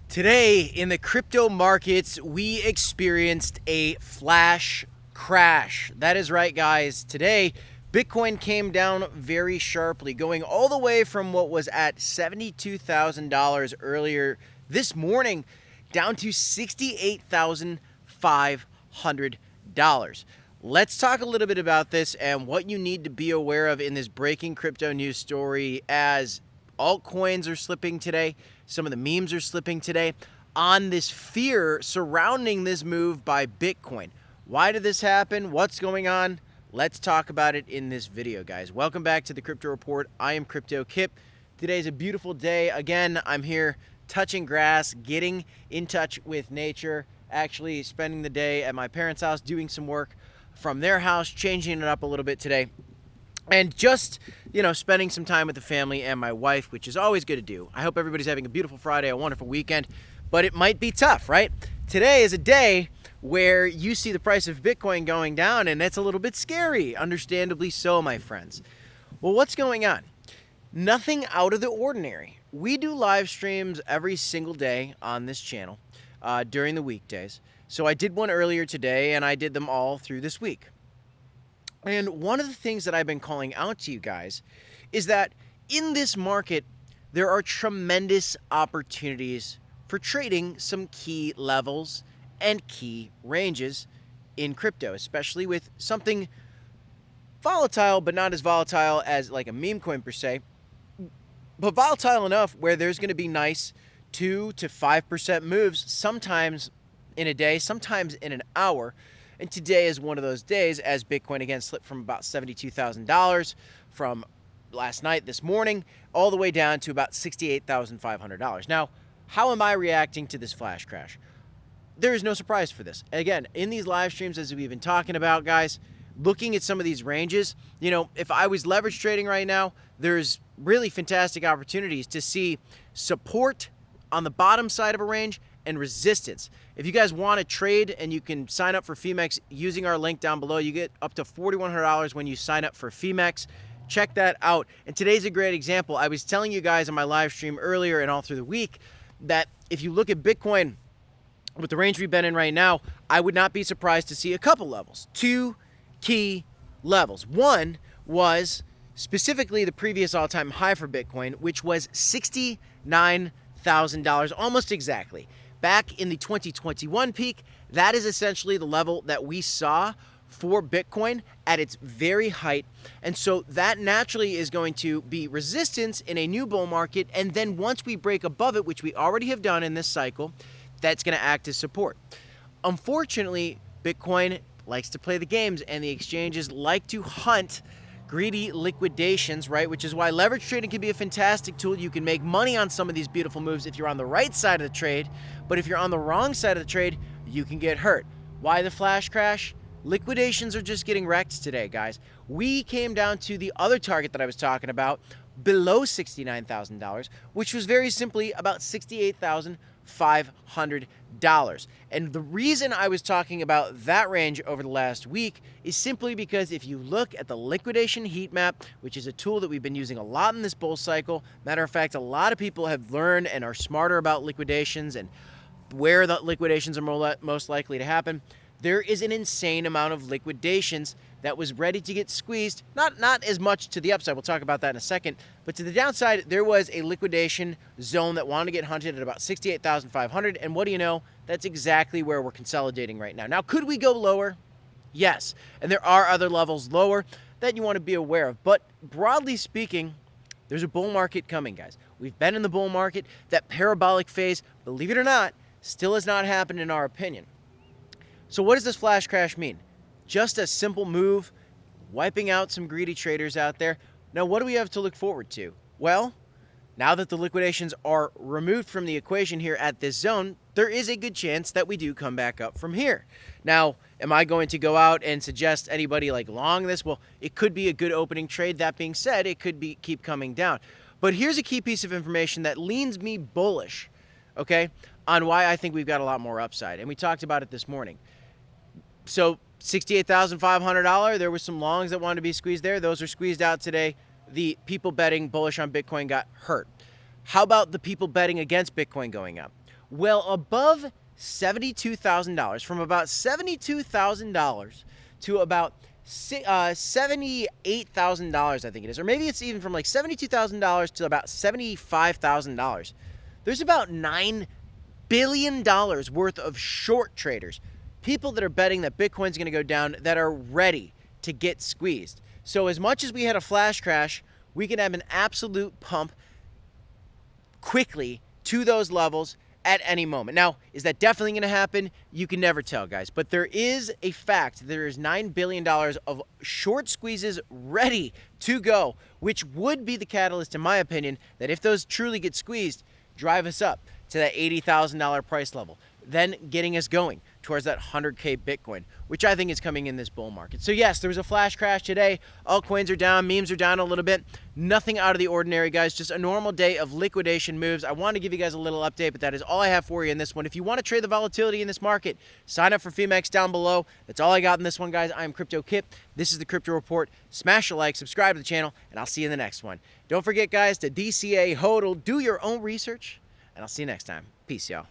Today in the crypto markets, we experienced a flash crash. That is right, guys. Today, Bitcoin came down very sharply, going all the way from what was at $72,000 earlier this morning down to $68,500. Let's talk a little bit about this and what you need to be aware of in this breaking crypto news story as altcoins are slipping today. Some of the memes are slipping today on this fear surrounding this move by Bitcoin. Why did this happen? What's going on? Let's talk about it in this video, guys. Welcome back to the Crypto Report. I am Crypto Kip. Today's a beautiful day. Again, I'm here touching grass, getting in touch with nature, actually spending the day at my parents' house doing some work from their house, changing it up a little bit today. And just, spending some time with the family and my wife, which is always good to do. I hope everybody's having a beautiful Friday, a wonderful weekend, but it might be tough, right? Today is a day where you see the price of Bitcoin going down, and that's a little bit scary, understandably so, my friends. Well, what's going on? Nothing out of the ordinary. We do live streams every single day on this channel during the weekdays. So I did one earlier today, and I did them all through this week. And one of the things that I've been calling out to you guys is that in this market, there are tremendous opportunities for trading some key levels and key ranges in crypto, especially with something volatile, but not as volatile as like a meme coin per se, but volatile enough where there's going to be nice 2 to 5% moves sometimes in a day, sometimes in an hour. And today is one of those days as Bitcoin again slipped from about $72,000 from last night, this morning, all the way down to about $68,500. Now, how am I reacting to this flash crash? There is no surprise for this. Again, in these live streams, as we've been talking about, guys, looking at some of these ranges, if I was leverage trading right now, there's really fantastic opportunities to see support on the bottom side of a range and resistance. If you guys want to trade and you can sign up for Femex using our link down below, you get up to $4,100 when you sign up for Femex. Check that out. And today's a great example. I was telling you guys on my live stream earlier and all through the week that if you look at Bitcoin with the range we've been in right now, I would not be surprised to see a couple levels, 2 key levels. One was specifically the previous all-time high for Bitcoin, which was $69,000, almost exactly. Back in the 2021 peak, that is essentially the level that we saw for Bitcoin at its very height. And so that naturally is going to be resistance in a new bull market. And then once we break above it, which we already have done in this cycle, that's going to act as support. Unfortunately, Bitcoin likes to play the games and the exchanges like to hunt greedy liquidations, right? Which is why leverage trading can be a fantastic tool. You can make money on some of these beautiful moves if you're on the right side of the trade, but if you're on the wrong side of the trade, you can get hurt. Why the flash crash? Liquidations are just getting wrecked today, guys. We came down to the other target that I was talking about, below $69,000, which was very simply about $68,500. And the reason I was talking about that range over the last week is simply because if you look at the liquidation heat map, which is a tool that we've been using a lot in this bull cycle, matter of fact, a lot of people have learned and are smarter about liquidations and where the liquidations are most likely to happen. There is an insane amount of liquidations that was ready to get squeezed. Not as much to the upside, we'll talk about that in a second, but to the downside, there was a liquidation zone that wanted to get hunted at about $68,500, and what do you know? That's exactly where we're consolidating right now. Now, could we go lower? Yes, and there are other levels lower that you want to be aware of, but broadly speaking, there's a bull market coming, guys. We've been in the bull market. That parabolic phase, believe it or not, still has not happened in our opinion. So what does this flash crash mean? Just a simple move, wiping out some greedy traders out there. Now, what do we have to look forward to? Well, now that the liquidations are removed from the equation here at this zone, there is a good chance that we do come back up from here. Now, am I going to go out and suggest anybody like long this? Well, it could be a good opening trade. That being said, it could be keep coming down. But here's a key piece of information that leans me bullish, okay, on why I think we've got a lot more upside. And we talked about it this morning. So $68,500, there were some longs that wanted to be squeezed there. Those are squeezed out today. The people betting bullish on Bitcoin got hurt. How about the people betting against Bitcoin going up? well above $72,000, from about $72,000 to about $78,000, I think it is, or maybe it's even from like $72,000 to about $75,000. There's about $9 billion worth of short traders, people that are betting that Bitcoin's going to go down, that are ready to get squeezed. So as much as we had a flash crash, we can have an absolute pump quickly to those levels at any moment. Now, is that definitely going to happen? You can never tell, guys. But there is a fact. There is $9 billion of short squeezes ready to go, which would be the catalyst, in my opinion, that if those truly get squeezed, drive us up to that $80,000 price level, then getting us going towards that 100K Bitcoin, which I think is coming in this bull market. So yes, there was a flash crash today. Altcoins are down, memes are down a little bit. Nothing out of the ordinary, guys. Just a normal day of liquidation moves. I wanted to give you guys a little update, but that is all I have for you in this one. If you want to trade the volatility in this market, sign up for FEMAX down below. That's all I got in this one, guys. I am Crypto Kip. This is the Crypto Report. Smash a like, subscribe to the channel, and I'll see you in the next one. Don't forget, guys, to DCA, HODL, do your own research, and I'll see you next time. Peace, y'all.